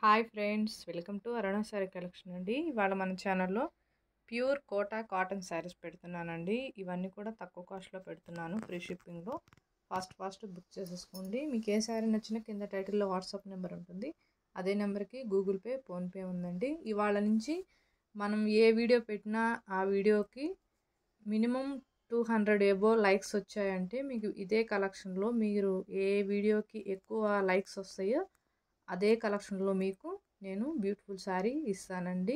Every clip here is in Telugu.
Hi friends, welcome to Aruna sari collection అండి. ఇవాళ మన ఛానల్లో ప్యూర్ కోటా కాటన్ శారీస్ పెడుతున్నానండి. ఇవన్నీ కూడా తక్కువ కాస్ట్లో పెడుతున్నాను, ఫ్రీ షిప్పింగ్లో. ఫాస్ట్ బుక్ చేసేసుకోండి. మీకు ఏ శారీ నచ్చినా కింద టైటిల్లో వాట్సాప్ నెంబర్ ఉంటుంది. అదే నెంబర్కి గూగుల్ పే, ఫోన్పే ఉందండి. ఇవాళ నుంచి మనం ఏ వీడియో పెట్టినా ఆ వీడియోకి మినిమం 200 ఎబో లైక్స్ వచ్చాయంటే మీకు ఇదే కలెక్షన్లో మీరు ఏ వీడియోకి ఎక్కువ లైక్స్ వస్తాయో అదే కలెక్షన్లో మీకు నేను బ్యూటిఫుల్ శారీ ఇస్తానండి.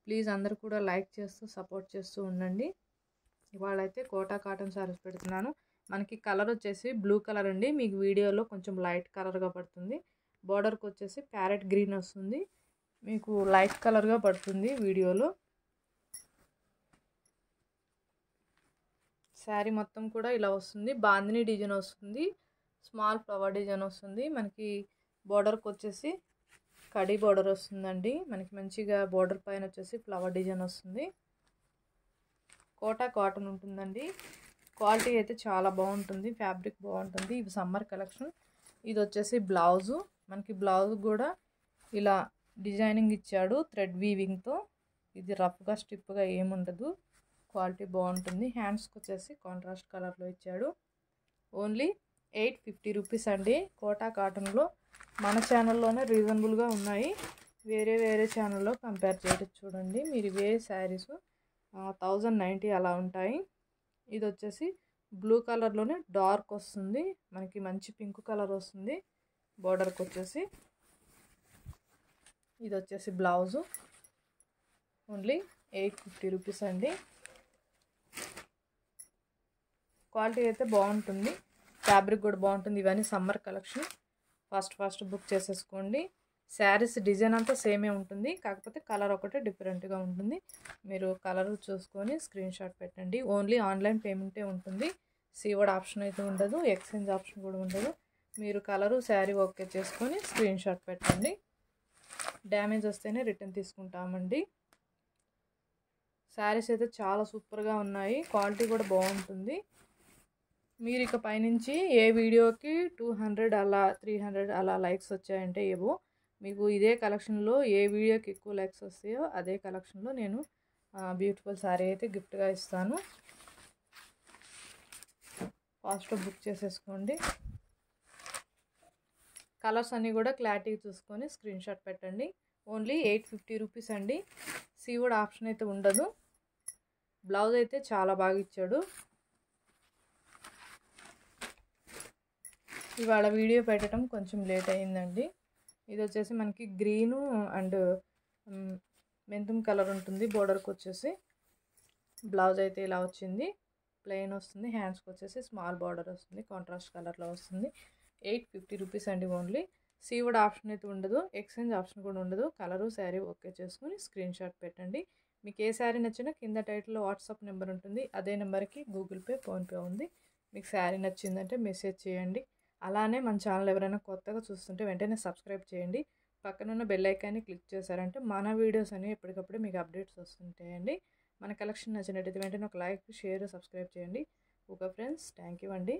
ప్లీజ్ అందరూ కూడా లైక్ చేస్తూ సపోర్ట్ చేస్తూ ఉండండి. ఇవాళ అయితే కోటా కాటన్ శారీస్ పెడుతున్నాను. మనకి కలర్ వచ్చేసి బ్లూ కలర్ అండి. మీకు వీడియోలో కొంచెం లైట్ కలర్గా పడుతుంది. బార్డర్కి వచ్చేసి ప్యారెట్ గ్రీన్ వస్తుంది, మీకు లైట్ కలర్గా పడుతుంది వీడియోలో. శారీ మొత్తం కూడా ఇలా వస్తుంది. బాందిని డిజైన్ వస్తుంది, స్మాల్ ఫ్లవర్ డిజైన్ వస్తుంది. మనకి బార్డర్కి వచ్చేసి కడీ బార్డర్ వస్తుందండి. మనకి మంచిగా బార్డర్ పైన వచ్చేసి ఫ్లవర్ డిజైన్ వస్తుంది. కోటా కాటన్ ఉంటుందండి. క్వాలిటీ అయితే చాలా బాగుంటుంది, ఫ్యాబ్రిక్ బాగుంటుంది. ఇవి సమ్మర్ కలెక్షన్. ఇది వచ్చేసి బ్లౌజు. మనకి బ్లౌజ్ కూడా ఇలా డిజైనింగ్ ఇచ్చాడు థ్రెడ్ వీవింగ్తో. ఇది రఫ్గా స్టిప్గా ఏముండదు, క్వాలిటీ బాగుంటుంది. హ్యాండ్స్కి వచ్చేసి కాంట్రాస్ట్ కలర్లో ఇచ్చాడు. ఓన్లీ 850 రూపీస్ అండి. కోటా కాటన్లో మన ఛానల్లోనే రీజనబుల్గా ఉన్నాయి. వేరే ఛానల్లో కంపేర్ చేయడం చూడండి. మీరు ఇవే శారీస్ 1090 అలా ఉంటాయి. ఇది వచ్చేసి బ్లూ కలర్లోనే డార్క్ వస్తుంది, మనకి మంచి పింక్ కలర్ వస్తుంది బార్డర్కి వచ్చేసి. ఇది వచ్చేసి బ్లౌజు. ఓన్లీ 850 రూపీస్ అండి. క్వాలిటీ అయితే బాగుంటుంది, ఫ్యాబ్రిక్ కూడా బాగుంటుంది. ఇవన్నీ సమ్మర్ కలెక్షన్. ఫాస్ట్ బుక్ చేసేసుకోండి. శారీస్ డిజైన్ అంతా సేమే ఉంటుంది, కాకపోతే కలర్ ఒకటే డిఫరెంట్గా ఉంటుంది. మీరు కలర్ చూసుకొని స్క్రీన్ షాట్ పెట్టండి. ఓన్లీ ఆన్లైన్ పేమెంటే ఉంటుంది. సీవర్డ్ ఆప్షన్ అయితే ఉండదు, ఎక్స్చేంజ్ ఆప్షన్ కూడా ఉండదు. మీరు కలరు శారీ ఓకే చేసుకొని స్క్రీన్ షాట్ పెట్టండి. డ్యామేజ్ వస్తేనే రిటర్న్ తీసుకుంటామండి. శారీస్ అయితే చాలా సూపర్గా ఉన్నాయి, క్వాలిటీ కూడా బాగుంటుంది. మీరు ఇక పైనుంచి ఏ వీడియోకి 200 అలా 300 అలా లైక్స్ వచ్చాయంటే ఏవో మీకు ఇదే కలెక్షన్లో ఏ వీడియోకి ఎక్కువ లైక్స్ వస్తాయో అదే కలెక్షన్లో నేను బ్యూటిఫుల్ శారీ అయితే గిఫ్ట్గా ఇస్తాను. ఫాస్ట్గా బుక్ చేసేసుకోండి. కలర్స్ అన్నీ కూడా క్లారిటీ చూసుకొని స్క్రీన్ షాట్ పెట్టండి. ఓన్లీ 850 రూపీస్ అండి. సీవుడ్ ఆప్షన్ అయితే ఉండదు. బ్లౌజ్ అయితే చాలా బాగా ఇచ్చాడు. ఇవాళ వీడియో పెట్టడం కొంచెం లేట్ అయిందండి. ఇది వచ్చేసి మనకి గ్రీను అండ్ మెంతుం కలర్ ఉంటుంది బోర్డర్కి వచ్చేసి. బ్లౌజ్ అయితే ఇలా వచ్చింది, ప్లెయిన్ వస్తుంది. హ్యాండ్స్కి వచ్చేసి స్మాల్ బార్డర్ వస్తుంది, కాంట్రాస్ట్ కలర్లో వస్తుంది. 850 రూపీస్ అండి ఓన్లీ. సీవుడ్ ఆప్షన్ అయితే ఉండదు, ఎక్స్చేంజ్ ఆప్షన్ కూడా ఉండదు. కలరు శారీ ఓకే చేసుకుని స్క్రీన్ షాట్ పెట్టండి. మీకు ఏ శారీ నచ్చినా కింద టైటిల్లో వాట్సాప్ నెంబర్ ఉంటుంది. అదే నెంబర్కి గూగుల్ పే, ఫోన్పే ఉంది. మీకు శారీ నచ్చిందంటే మెసేజ్ చేయండి. అలానే మన ఛానల్ ఎవరైనా కొత్తగా చూస్తుంటే వెంటనే సబ్స్క్రైబ్ చేయండి. పక్కనున్న బెల్ ఐకాన్ని క్లిక్ చేశారంటే మన వీడియోస్ అనేవి ఎప్పటికప్పుడు మీకు అప్డేట్స్ వస్తుంటాయండి. మన కలెక్షన్ నచ్చినట్టయితే వెంటనే ఒక లైక్, షేర్, సబ్స్క్రైబ్ చేయండి. ఓకే ఫ్రెండ్స్, థ్యాంక్ యూ అండి.